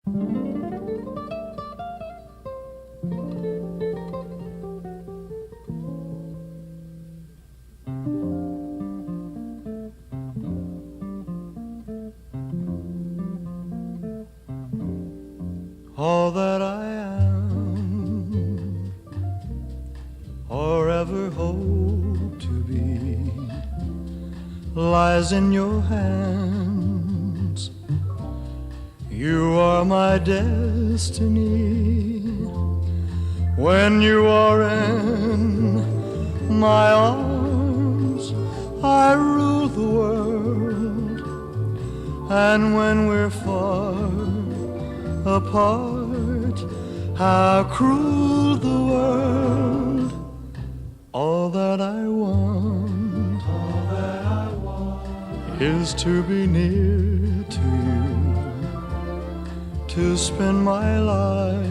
All that I am or ever hope to be lies in your hands. You are my destiny. When you are in my arms, I rule the world. And when we're far apart, how cruel the world. All that I want is to be near to you, to spend my life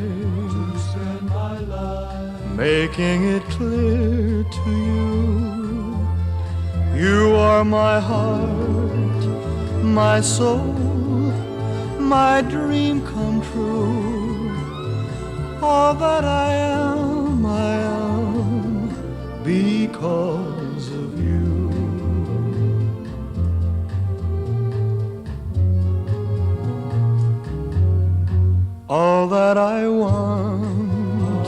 making it clear to you. You are my heart, my soul, my dream come true. All that I am because of you. All that I want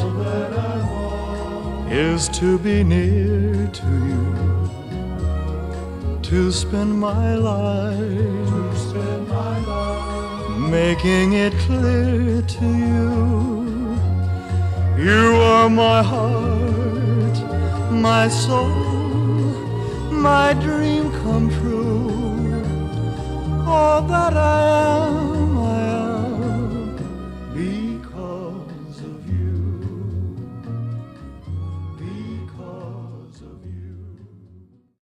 is to be near to you, to spend my life making it clear to you. You are my heart, my soul, my dream come true. All that I